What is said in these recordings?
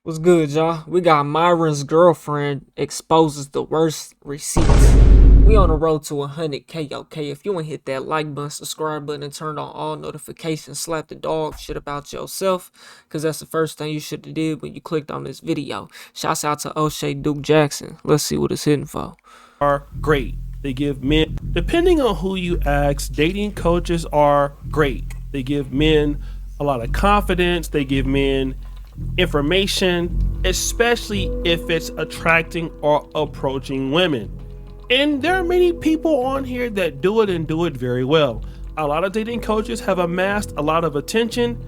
What's good, y'all? We got Myron's girlfriend exposes the worst receipts. We on the road to 100K, okay? If you ain't hit that like button, subscribe button, and turn on all notifications, slap the dog shit about yourself, because that's the first thing you should have did when you clicked on this video. Shouts out to O'Shea Duke Jackson. Let's see what it's hitting for. Are great. They give men, depending on who you ask, dating coaches are great. They give men a lot of confidence. They give men information, especially if it's attracting or approaching women. And there are many people on here that do it and do it very well. A lot of dating coaches have amassed a lot of attention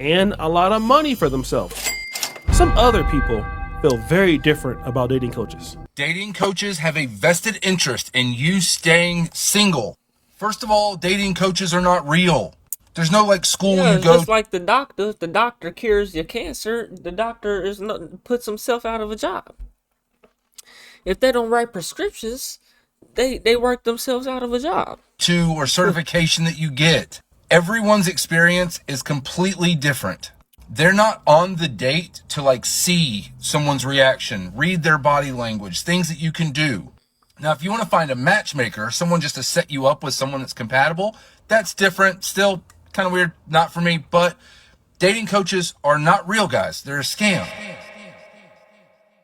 and a lot of money for themselves. Some other people feel very different about dating coaches. Dating coaches have a vested interest in you staying single. First of all, dating coaches are not real. There's no school Yeah, you it's go just like the doctor. The doctor cures your cancer. The doctor puts himself out of a job. If they don't write prescriptions, they work themselves out of a job. to or certification that you get. Everyone's experience is completely different. They're not on the date to see someone's reaction, read their body language, things that you can do. Now, if you want to find a matchmaker, someone just to set you up with someone that's compatible, that's different. Still kind of weird, not for me, but dating coaches are not real, guys. They're a scam.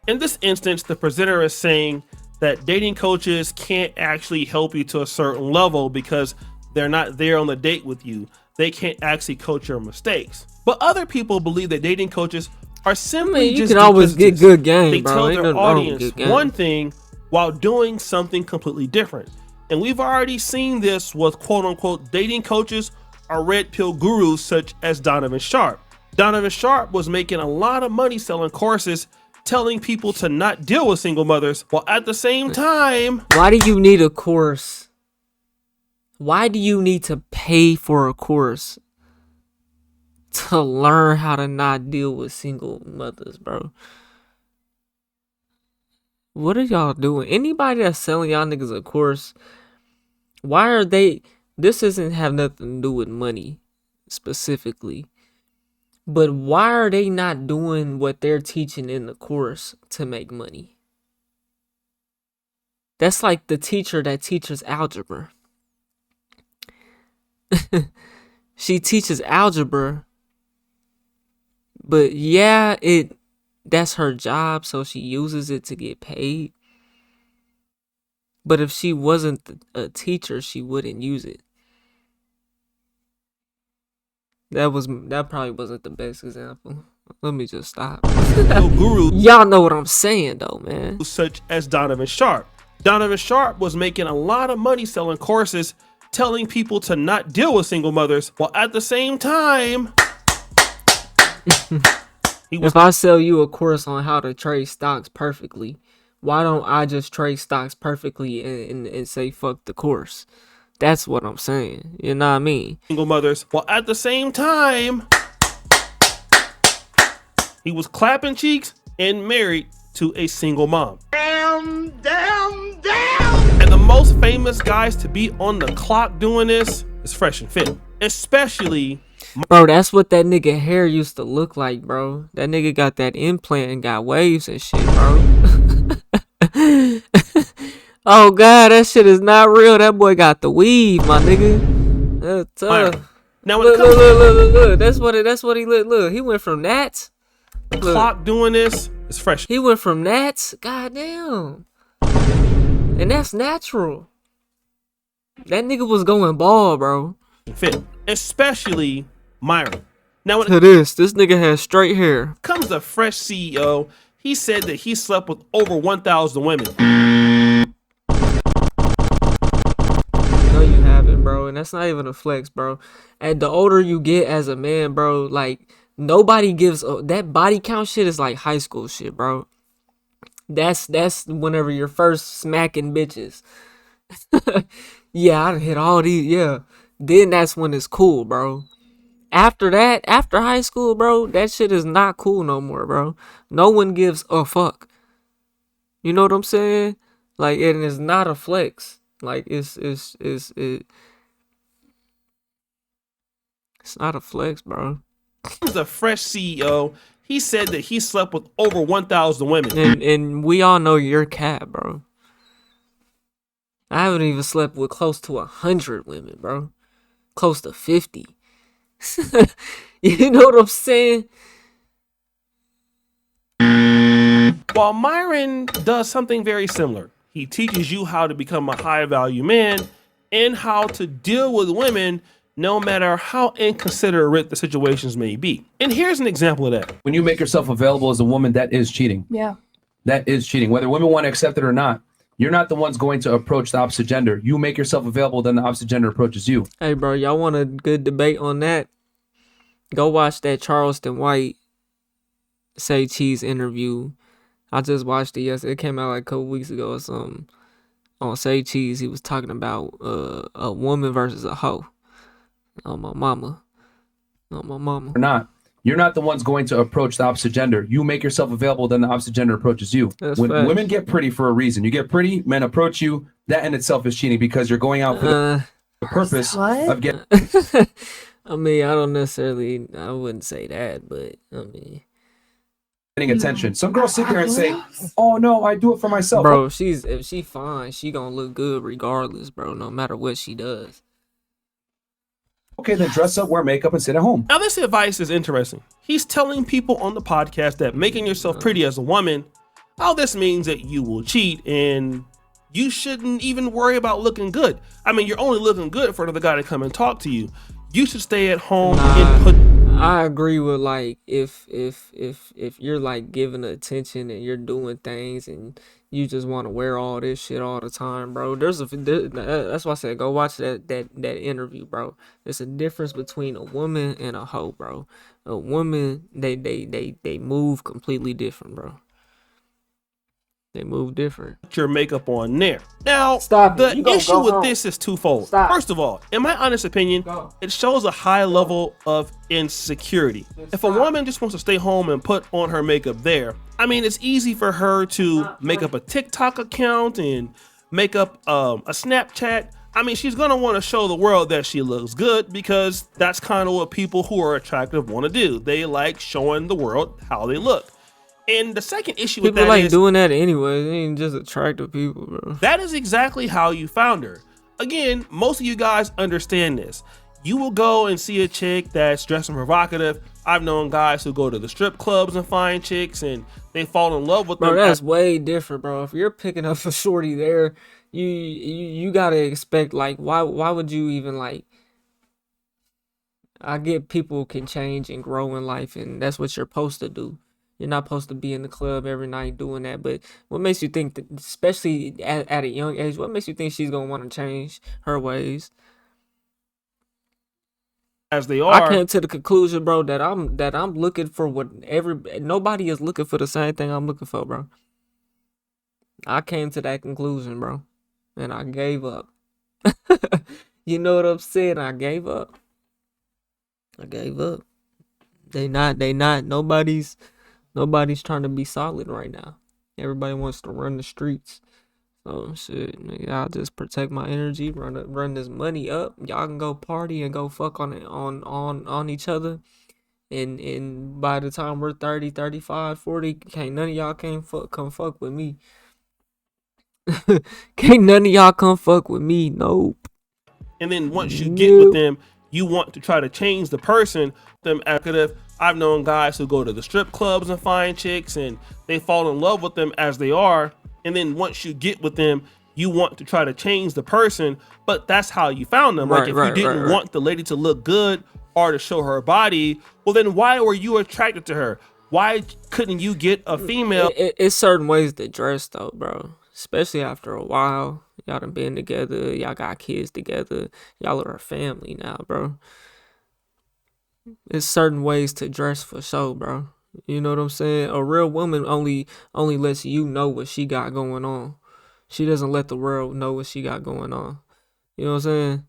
In this instance, the presenter is saying that dating coaches can't actually help you to a certain level because they're not there on the date with you. They can't actually coach your mistakes. But other people believe that dating coaches are simply you just can always get duplicitous. good game, They bro. tell Ain't their nothing wrong with audience good game. one thing while doing something completely different. And we've already seen this with quote-unquote dating coaches or red pill gurus such as Donovan Sharp. Donovan Sharp was making a lot of money selling courses telling people to not deal with single mothers, while at the same time, Why do you need a course? Why do you need to pay for a course to learn how to not deal with single mothers, bro? What are y'all doing? Anybody that's selling y'all niggas a course, why are they? This doesn't have nothing to do with money specifically. But why are they not doing what they're teaching in the course to make money? That's like the teacher that teaches algebra. She teaches algebra, but yeah, that's her job, so she uses it to get paid. But if she wasn't a teacher, she wouldn't use it. That probably wasn't the best example. Let me just stop. gurus Y'all know what I'm saying though, man. such as Donovan Sharp. Donovan Sharp was making a lot of money selling courses telling people to not deal with single mothers, while at the same time, If I sell you a course on how to trade stocks perfectly, why don't I just trade stocks perfectly and say fuck the course? That's what I'm saying. You know what I mean? single mothers, while at the same time, he was clapping cheeks and married to a single mom. Damn. And the most famous guys to be on the clock doing this is Fresh and Fit, especially. Bro, that's what that nigga hair used to look like, bro. That nigga got that implant and got waves and shit, bro. Oh god, that shit is not real. That boy got the weave, my nigga. That's Myron. Now when Look, it comes look. That's what he look. Look, he went from that. to the clock doing this is Fresh He went from that. Goddamn. And that's natural. That nigga was going bald, bro. and Fit, especially Myron. Now when To it this nigga has straight hair. comes to Fresh CEO, he said that he slept with over 1,000 women. No, you haven't, bro. And that's not even a flex, bro. And the older you get as a man, bro, nobody gives that body count shit is like high school shit, bro. That's whenever you're first smacking bitches. Yeah, I done hit all these. Yeah, then that's when it's cool, bro. After that, after high school, bro, that shit is not cool no more, bro. No one gives a fuck. You know what I'm saying? And it's not a flex. It's not a flex, bro. The Fresh CEO, He said that he slept with over 1,000 women. And we all know you're cat, bro. I haven't even slept with close to 100 women, bro. Close to 50. You know what I'm saying? While Myron does something very similar. He teaches you how to become a high value man and how to deal with women no matter how inconsiderate the situations may be. And here's an example of that. When you make yourself available as a woman, that is cheating. Yeah. That is cheating. Whether women want to accept it or not, you're not the ones going to approach the opposite gender. You make yourself available, then the opposite gender approaches you. Hey, bro, y'all want a good debate on that? Go watch that Charleston White Say Cheese interview. I just watched it yesterday. It came out like a couple weeks ago or something. On Say Cheese, he was talking about a woman versus a hoe. On my mama. On my mama. Or not. You're not the ones going to approach the opposite gender. You make yourself available, then the opposite gender approaches you. That's When facts. women get pretty for a reason, you get pretty, men approach you. That in itself is cheating because you're going out for the purpose What? of getting I mean, I wouldn't say that, but I mean, attention. Some girls sit there and say, "Oh no, I do it for myself." bro, if she fine, she gonna look good regardless, bro, no matter what she does. Okay, then dress up, wear makeup, and sit at home. Now, this advice is interesting. He's telling people on the podcast that making yourself pretty as a woman, all this means that you will cheat and you shouldn't even worry about looking good. I mean, you're only looking good for another guy to come and talk to you. You should stay at home and put. I agree with like if you're like giving attention and you're doing things and you just want to wear all this shit all the time, bro. That's why I said go watch that interview, bro. There's a difference between a woman and a hoe, bro. A woman they move completely different, bro. They move different. Your makeup on there. Now, Stop it. the You gonna issue go with home. this is twofold. Stop. First of all, in my honest opinion, it shows a high level of insecurity. If a woman just wants to stay home and put on her makeup there, I mean, it's easy for her to make up a TikTok account and make up a Snapchat. I mean, she's gonna want to show the world that she looks good because that's kind of what people who are attractive want to do. They like showing the world how they look. And the second issue with People that like is doing that anyway. They ain't just attractive people, bro. that is exactly how you found her. Again, most of you guys understand this. You will go and see a chick that's dressed and provocative. I've known guys who go to the strip clubs and find chicks and they fall in love with Bro, them. that's way different, bro. If you're picking up a shorty there, you gotta expect like why would you even like? I get people can change and grow in life, and that's what you're supposed to do. You're not supposed to be in the club every night doing that. But what makes you think that, especially at a young age, what makes you think she's gonna want to change her ways? As they I are. came to the conclusion, bro, that I'm looking for nobody is looking for the same thing I'm looking for, bro. I came to that conclusion, bro, and I gave up. You know what I'm saying? I gave up. Nobody's trying to be solid right now. Everybody wants to run the streets. So shit, nigga, I'll just protect my energy, run this money up. Y'all can go party and go fuck on each other. And by the time we're 30, 35, 40, can't none of y'all come fuck with me. Can't none of y'all come fuck with me. Nope. And then once you get with them, you want to try to change the person. Them active. I've known guys who go to the strip clubs and find chicks and they fall in love with them as they are. And then once you get with them, you want to try to change the person, but that's how you found them. Like if you didn't want the lady to look good or to show her body, well then why were you attracted to her? Why couldn't you get a female? It's certain ways to dress though, bro. Especially after a while. Y'all done been together, y'all got kids together, y'all are a family now, bro. It's certain ways to dress for sure, bro. You know what I'm saying? A real woman only lets you know what she got going on. She doesn't let the world know what she got going on. You know what I'm saying?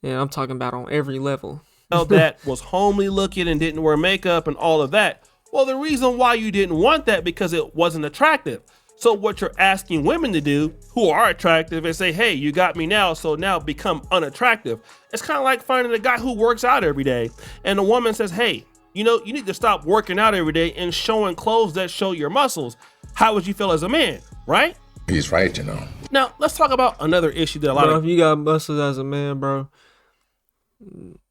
Yeah, I'm talking about on every level. That was homely looking and didn't wear makeup and all of that. Well, the reason why you didn't want that because it wasn't attractive. So what you're asking women to do who are attractive is say, hey, you got me now, so now become unattractive. It's kind of like finding a guy who works out every day and a woman says, hey, You know, you need to stop working out every day and showing clothes that show your muscles. How would you feel as a man, right? He's right, you know. Now, let's talk about another issue that a lot Bro, of if you got muscles as a man, bro,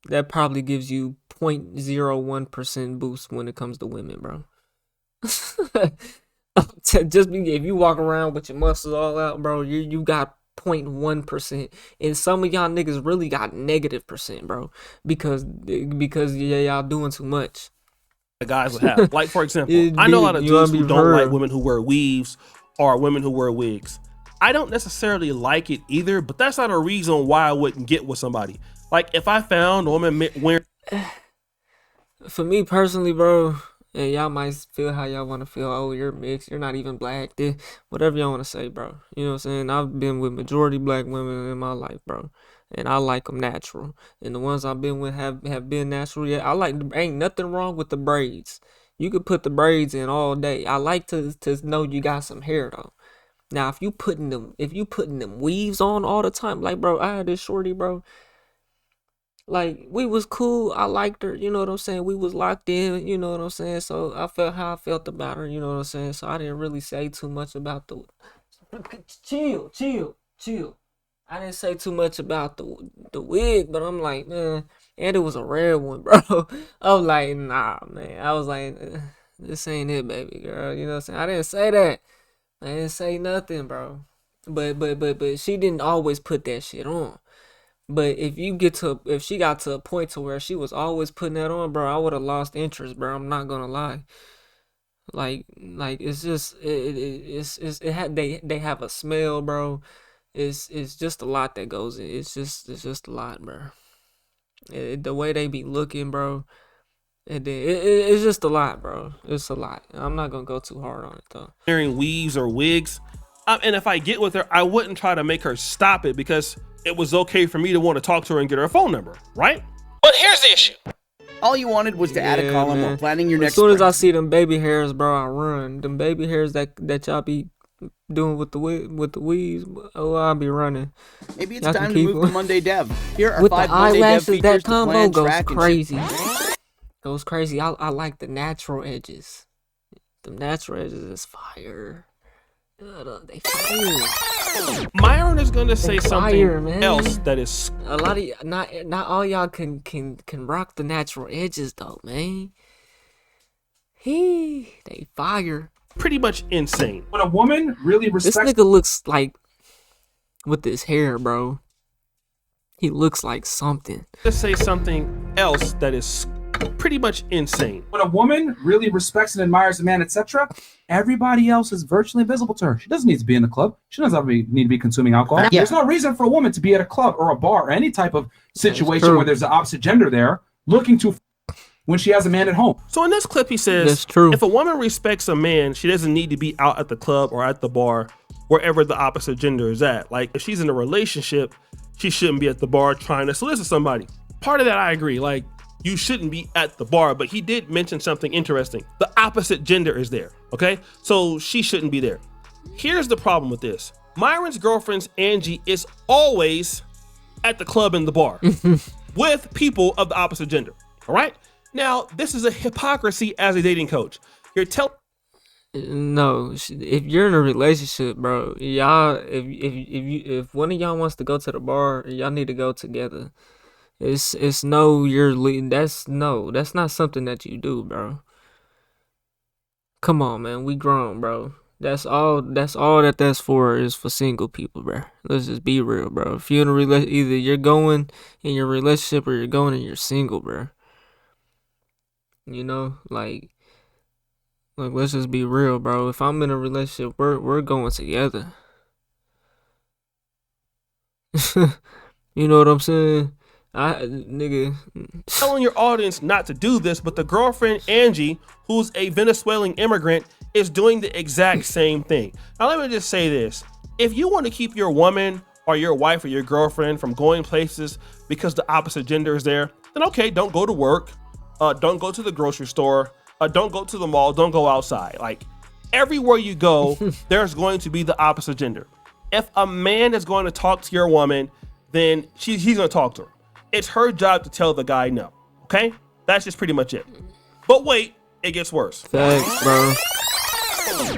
that probably gives you 0.01% boost when it comes to women, bro. If you walk around with your muscles all out, bro, you got 0.1%, and some of y'all niggas really got -%, bro, because y'all doing too much. guys would have. Like, for example, I know a lot of dudes who don't like women who wear weaves or women who wear wigs. I don't necessarily like it either, but that's not a reason why I wouldn't get with somebody. Like, if I found a woman wearing... For me personally, bro, and y'all might feel how y'all want to feel. Oh, you're mixed. You're not even black. Whatever y'all want to say, bro. You know what I'm saying? I've been with majority black women in my life, bro. And I like them natural. And the ones I've been with have been natural. Yeah, I like, ain't nothing wrong with the braids. You could put the braids in all day. I like to know you got some hair, though. Now, if you putting them weaves on all the time, like, bro, I had this shorty, bro. Like, we was cool. I liked her. You know what I'm saying? We was locked in. You know what I'm saying? So I felt how I felt about her. You know what I'm saying? So I didn't really say too much about the... Chill. I didn't say too much about the wig, but I'm like, man. And it was a rare one, bro. I was like, nah, man. I was like, this ain't it, baby girl. You know what I'm saying? I didn't say that. I didn't say nothing, bro. But she didn't always put that shit on. But if she got to a point to where she was always putting that on, bro, I would have lost interest, bro. I'm not gonna lie. Like it's just they have a smell, bro. It's just a lot that goes in. It's just a lot, bro. The way they be looking, bro. And then it's just a lot, bro. It's a lot. I'm not gonna go too hard on it though. Wearing weaves or wigs, and if I get with her, I wouldn't try to make her stop it because it was okay for me to want to talk to her and get her phone number, right? But here's the issue. All you wanted was to add a column while planning your next As soon as I sprint. see them baby hairs, bro, I run. Them baby hairs that y'all be doing with the weaves, oh, I'll be running. Maybe it's Y'all can time to keep move to them. Monday Dev. Here are With the 5 Monday Dev eyelashes, features that to combo plan, goes track, and crazy. Goes crazy. I like the natural edges. The natural edges is fire. They fire. Myron is gonna say something man. else that is A lot of not all y'all can rock the natural edges though, man. They fire. pretty much insane. When a woman really This respects nigga looks like, with his hair, bro, he looks like something. Let's say something else that is pretty much insane. when a woman really respects and admires a man, etc., everybody else is virtually invisible to her. She doesn't need to be in the club. She doesn't need to be consuming alcohol. Yeah. There's no reason for a woman to be at a club or a bar or any type of situation true. where there's the opposite gender there looking to when she has a man at home. So in this clip, he says, That's true. if a woman respects a man, she doesn't need to be out at the club or at the bar, wherever the opposite gender is at. Like, if she's in a relationship, she shouldn't be at the bar trying to solicit somebody. Part of that, I agree. Like, you shouldn't be at the bar, but he did mention something interesting. The opposite gender is there, okay? So she shouldn't be there. Here's the problem with this. Myron's girlfriend, Angie, is always at the club and the bar with people of the opposite gender, all right? Now, this is a hypocrisy as a dating coach. You're telling... No, if you're in a relationship, bro, y'all, if one of y'all wants to go to the bar, y'all need to go together. It's no, you're leading. That's not something that you do, bro. Come on, man, we grown, bro. That's all that's for is for single people, bro. Let's just be real, bro. If you're in a relationship, either you're going in your relationship or you're going and you're single, bro. You know, like let's just be real, bro. If I'm in a relationship, we're going together. You know what I'm saying? telling your audience not to do this, but the girlfriend, Angie, who's a Venezuelan immigrant, is doing the exact same thing. Now, let me just say this. If you want to keep your woman or your wife or your girlfriend from going places because the opposite gender is there, then okay, don't go to work. Don't go to the grocery store. Don't go to the mall. Don't go outside. Like, everywhere you go, there's going to be the opposite gender. If a man is going to talk to your woman, then he's going to talk to her. It's her job to tell the guy no. Okay? That's just pretty much it. But wait, it gets worse. Facts, bro.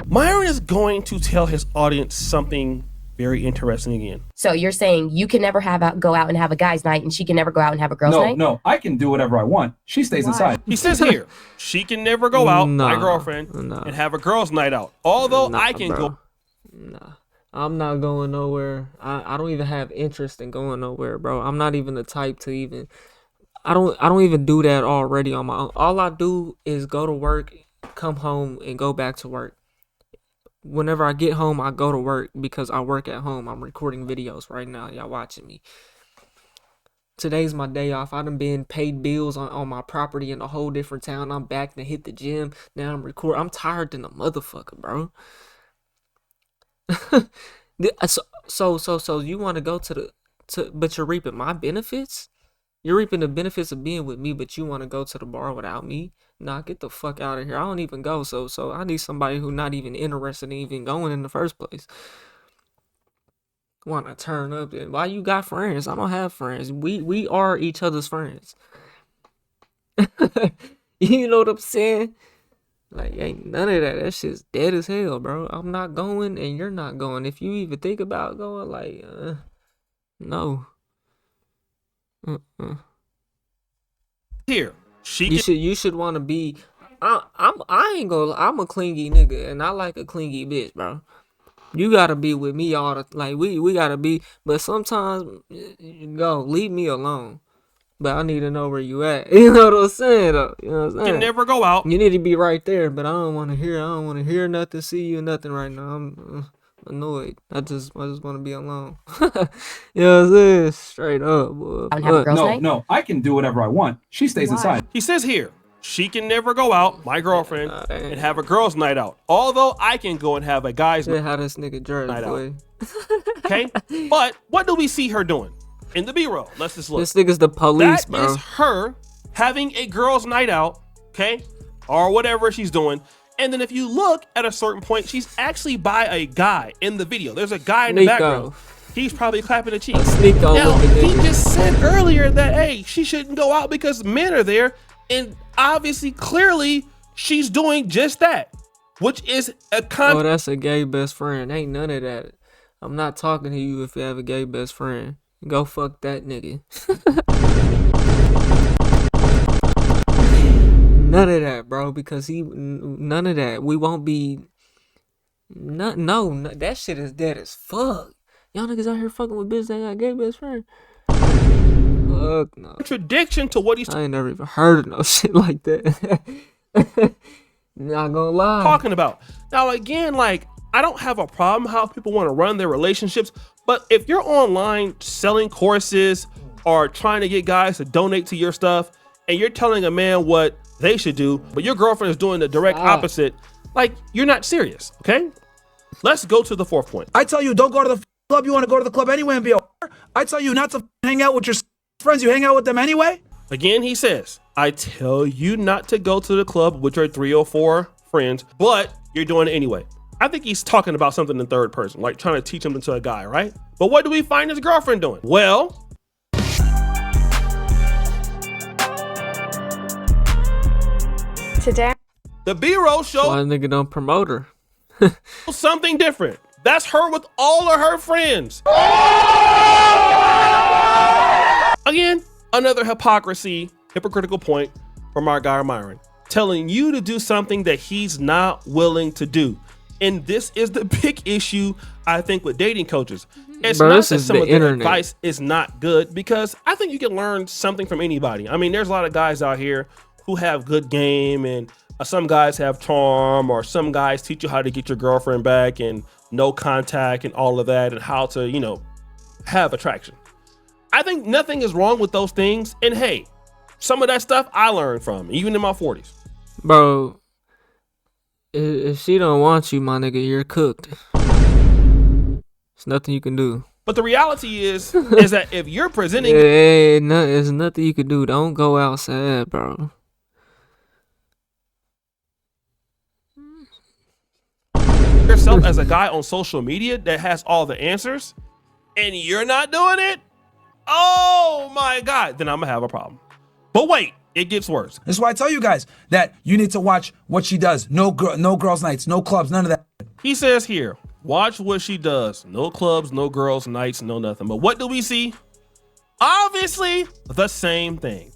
Myron is going to tell his audience something very interesting again. So you're saying you can never go out and have a guy's night, and she can never go out and have a girl's night? No, I can do whatever I want. She stays inside. He says here, she can never go out, my Nah, girlfriend, nah. and have a girl's night out. Although Nah, I can bro. go. Nah, I'm not going nowhere. I don't even have interest in going nowhere, bro. I'm not even the type to even. I don't even do that already on my own. All I do is go to work, come home, and go back to work. Whenever I get home, I go to work because I work at home. I'm recording videos right now. Y'all watching me. Today's my day off. I done been paid bills on my property in a whole different town. I'm back to hit the gym. Now I'm recording. I'm tired than a motherfucker, bro. So you want to go but you're reaping my benefits? You're reaping the benefits of being with me, but you want to go to the bar without me? Nah, get the fuck out of here. I don't even go, so I need somebody who's not even interested in even going in the first place. Want to turn up then? Why you got friends? I don't have friends. We are each other's friends. You know what I'm saying? Like, ain't none of that. That shit's dead as hell, bro. I'm not going, and you're not going. If you even think about going, like, no. Here, You should want to be. I ain't gonna. I'm a clingy nigga, and I like a clingy bitch, bro. You gotta be with me all the like. We gotta be, but sometimes leave me alone. But I need to know where you at. You know what I'm saying, though. You know what I'm saying. can never go out. You need to be right there, but I don't want to hear nothing, see you, nothing right now. I'm annoyed. I just want to be alone. You know what I'm saying? Straight up, boy. And have a girl's night? No, I can do whatever I want. She stays inside. He says here, she can never go out, my girlfriend, and have a girl's night out. Although I can go and have a guy's Shit, how this nigga dressed, night boy. out. Okay? But what do we see her doing? In the B-roll, let's just look. This nigga's the police, That bro. is her having a girl's night out, okay? Or whatever she's doing. And then if you look at a certain point, she's actually by a guy in the video. There's a guy in the background. He's probably clapping the cheeks. Sneako Now, looking he nigga. just said earlier that, hey, she shouldn't go out because men are there. And obviously, clearly, she's doing just that, which is a Oh, that's a gay best friend. Ain't none of that. I'm not talking to you if you have a gay best friend. Go fuck that nigga. None of that, bro, because none of that. We won't be. No, that shit is dead as fuck. Y'all niggas out here fucking with bitches that got gay best friend. Fuck no. contradiction to what he's I ain't never even heard of no shit like that. Not gonna lie. talking about. Now, again, like, I don't have a problem how people want to run their relationships, but if you're online selling courses or trying to get guys to donate to your stuff and you're telling a man what they should do, but your girlfriend is doing the direct opposite, like, you're not serious, okay? Let's go to the fourth point. I tell you, don't go to the club. You want to go to the club anyway and be a whore. I tell you not to hang out with your friends. You hang out with them anyway. Again, he says, I tell you not to go to the club with your 3 or 4 friends, but you're doing it anyway. I think he's talking about something in third person, like trying to teach him to a guy, right? But what do we find his girlfriend doing? Well, Today, the B-roll Why show nigga don't promote her? something different. That's her with all of her friends. Again, another hypocritical point from our guy Myron, telling you to do something that he's not willing to do. And this is the big issue, I think, with dating coaches. It's Bro, not this that is some the of their internet. advice is not good, because I think you can learn something from anybody. I mean, there's a lot of guys out here who have good game, and some guys have charm, or some guys teach you how to get your girlfriend back and no contact and all of that, and how to, you know, have attraction. I think nothing is wrong with those things. And hey, some of that stuff I learned from, even in my 40s. Bro, if she don't want you, my nigga, you're cooked. There's nothing you can do. But the reality is that if you're presenting Hey, no, there's nothing you can do. Don't go outside, bro. yourself as a guy on social media that has all the answers, and you're not doing it, oh my God, then I'm gonna have a problem. But wait, It gets worse. That's why I tell you guys that you need to watch what she does. No girls' nights, no clubs, none of that. He says here, watch what she does. No clubs, no girls' nights, no nothing. But what do we see? Obviously, the same thing.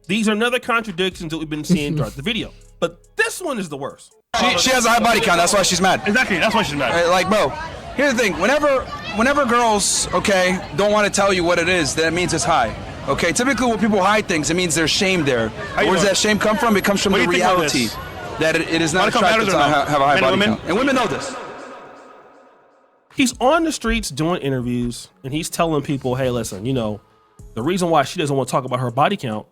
These are another contradictions that we've been seeing throughout the video. But this one is the worst. She has a high body count. That's why she's mad. Exactly. That's why she's mad. Like, bro, here's the thing. Whenever girls, okay, don't want to tell you what it is, that means it's high. Okay, typically when people hide things, it means there's shame there. Where does that shame come from? It comes from the reality that it is not attractive to have a high body count. And women know this. He's on the streets doing interviews, and he's telling people, hey, listen, you know, the reason why she doesn't want to talk about her body count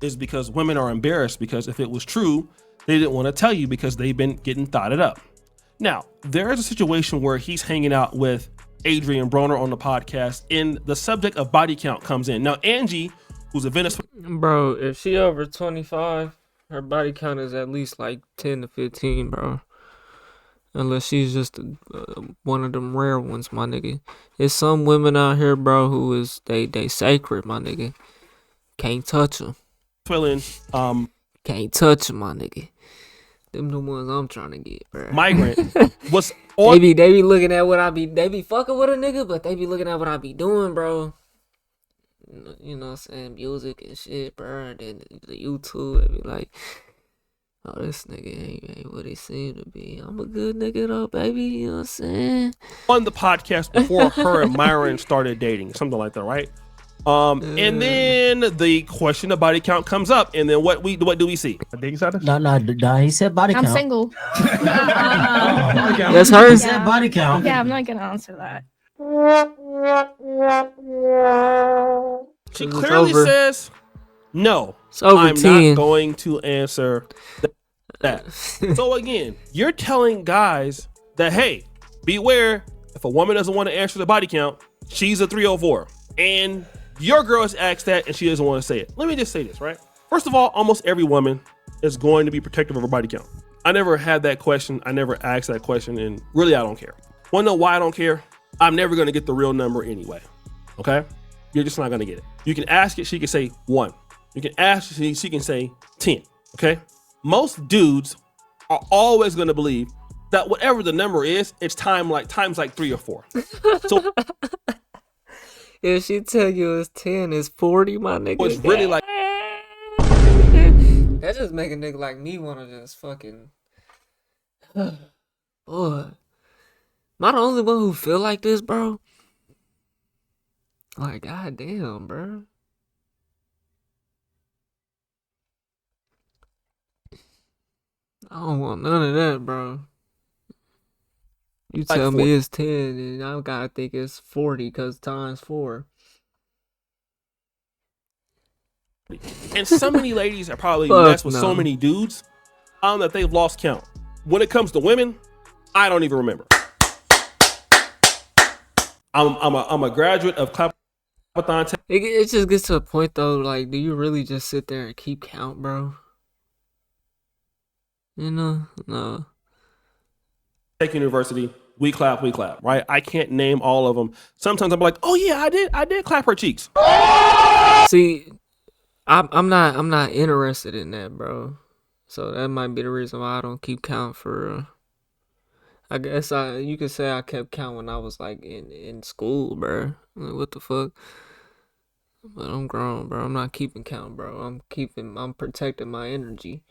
is because women are embarrassed, because if it was true, they didn't want to tell you because they've been getting thotted up. Now, there is a situation where he's hanging out with Adrian Broner on the podcast, and the subject of body count comes in. Now, Angie, who's a Venezuelan. Bro, if she over 25, her body count is at least like 10 to 15, bro. Unless she's just one of them rare ones, my nigga. There's some women out here, bro, who is, they sacred, my nigga. Can't touch them. Can't touch them, my nigga. Them the ones I'm trying to get, bro. Migrant was on. They be looking at what they be fucking with a nigga, but they be looking at what I be doing, bro. You know what I'm saying? Music and shit, bro. And then the YouTube, they be like, oh, this nigga ain't what he seemed to be. I'm a good nigga though, baby. You know what I'm saying? On the podcast before her and Myron started dating, something like that, right? And then the question of body count comes up, and then what do we see? No, he said body count. I'm single. That's her. He said body count. Yeah, I'm not gonna answer that. She clearly says, no, I'm 10. Not going to answer that. So again, you're telling guys that, hey, beware, if a woman doesn't want to answer the body count, she's a 304. And your girl has asked that and she doesn't want to say it. Let me just say this, right? First of all, almost every woman is going to be protective of her body count. I never had that question. I never asked that question, and really I don't care. Want to know why I don't care? I'm never going to get the real number anyway, okay? You're just not going to get it. You can ask it, she can say 1. You can ask, she can say 10, okay? Most dudes are always going to believe that whatever the number is, it's times like 3 or 4. So if she tell you it's 10, it's 40, my nigga. It's really like that just make a nigga like me wanna just fucking boy. Am I the only one who feel like this, bro? Like, goddamn, bro. I don't want none of that, bro. You tell me it's 10, and I gotta think it's 40 because times 4. And so many ladies are probably messed with so many dudes that they've lost count. When it comes to women, I don't even remember. I'm a graduate of Clapathon. It just gets to a point though, like, do you really just sit there and keep count, bro? You know, no. Tech University, we clap, right? I can't name all of them. Sometimes I'm like, oh yeah, I did clap her cheeks. See, I'm not interested in that, bro. So that might be the reason why I don't keep count for. I guess you could say I kept count when I was like in school, bro. Like, what the fuck? But I'm grown, bro. I'm not keeping count, bro. I'm protecting my energy.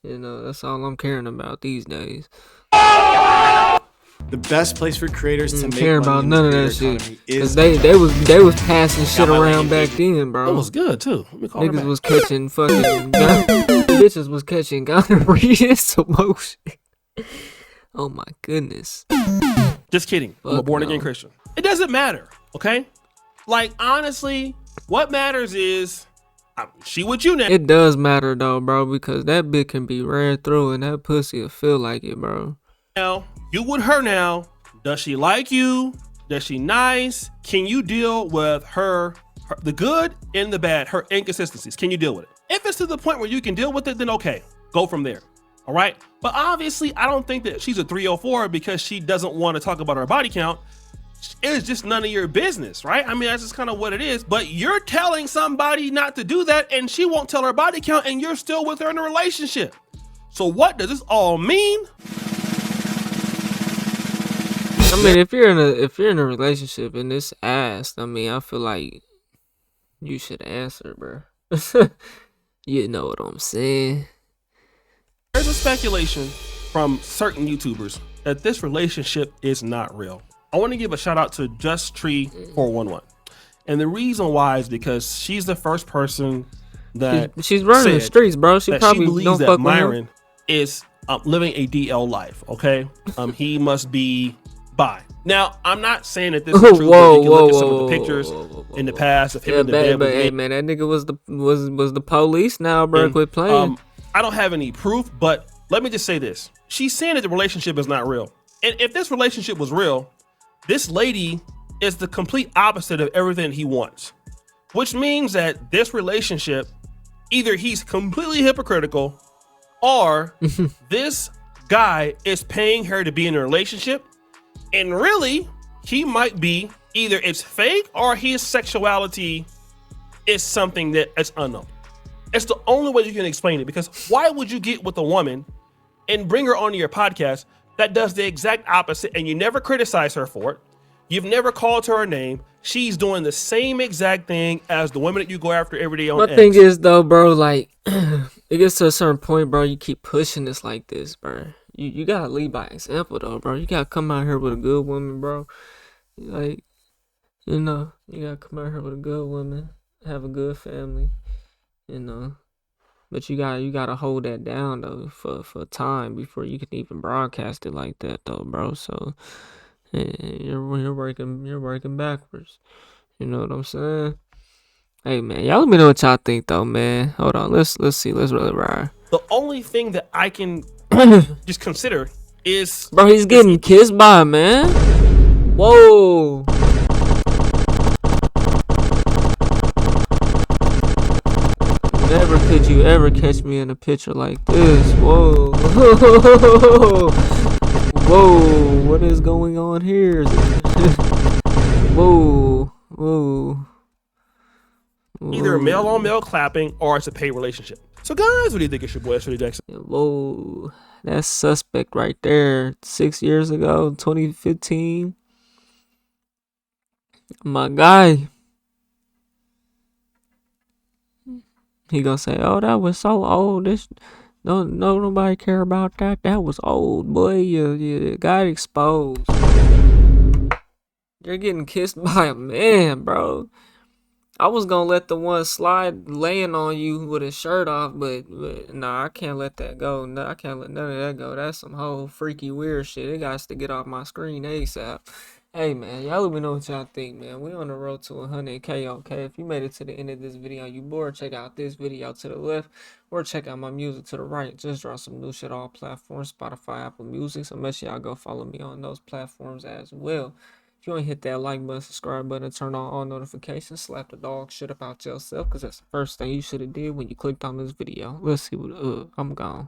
You know, that's all I'm caring about these days. The best place for creators to make care money about in none of the that shit. economy Cause is they was passing shit around back then, bro. That was good too. Niggas was catching fucking bitches was catching gonorrhea some more shit. Oh my goodness. Just kidding. I'm a born again Christian. It doesn't matter, okay? Like, honestly, what matters is she with you now. It does matter though, bro, because that bitch can be ran through and that pussy will feel like it, bro. Now, you with her now. Does she like you? Does she nice? Can you deal with her the good and the bad, her inconsistencies? Can you deal with it? If it's to the point where you can deal with it, then okay, go from there. All right. But obviously, I don't think that she's a 304 because she doesn't want to talk about her body count. it's just none of your business, right? I mean, that's just kind of what it is. But you're telling somebody not to do that, and she won't tell her body count, and you're still with her in a relationship. So what does this all mean? I mean, if you're in a relationship and it's asked, I mean, I feel like you should answer, bro. You know what I'm saying? There's a speculation from certain YouTubers that this relationship is not real. I want to give a shout out to Just Tree 411, and the reason why is because she's the first person that she's running the streets, bro. She probably believes don't that fuck with Myron him. is living a DL life. Okay, he must be bi. Now, I'm not saying that this is true. But you can look at some of the pictures in the past of him in the bed with hey, man, that nigga was the police now, bro. and, Quit playing. I don't have any proof, but let me just say this. She's saying that the relationship is not real. And if this relationship was real, this lady is the complete opposite of everything he wants. Which means that this relationship, either he's completely hypocritical or this guy is paying her to be in a relationship. And really, he might be either it's fake or his sexuality is something that is unknown. It's the only way you can explain it, because why would you get with a woman and bring her onto your podcast that does the exact opposite and you never criticize her for it? You've never called her a name. She's doing the same exact thing as the women that you go after every day on My thing is though, bro, like it gets to a certain point, bro. You keep pushing this like this, bro. You gotta lead by example though, bro. You gotta come out here with a good woman, bro. Like, you know, you gotta come out here with a good woman, have a good family, you know. But you gotta hold that down though for time before you can even broadcast it like that though, bro. So you're working backwards. You know what I'm saying? Hey man, y'all let me know what y'all think though, man. Hold on, let's see, let's really ride. The only thing that I can just consider is, bro, he's getting kissed by a man. Whoa. Never could you ever catch me in a picture like this. Whoa. Whoa, what is going on here? Whoa. Either male on male clapping or it's a paid relationship. So guys, what do you think? It's your boy SJ Jackson. Whoa, that's suspect right there. 6 years ago, 2015. My guy. He gonna say, "Oh, that was so old. Nobody care about that. That was old, boy. You got exposed. You're getting kissed by a man, bro." I was gonna let the one slide laying on you with his shirt off, but nah, I can't let that go. No, I can't let none of that go. That's some whole freaky weird shit. It got to get off my screen ASAP. Hey man, y'all let me know what y'all think, man. We on the road to 100K, okay? If you made it to the end of this video and you bored, check out this video to the left or check out my music to the right. Just drop some new shit on all platforms, Spotify, Apple Music. So make sure y'all go follow me on those platforms as well. If you want to hit that like button, subscribe button, and turn on all notifications, slap the dog shit about yourself, because that's the first thing you should have did when you clicked on this video. Let's see what, I'm gone.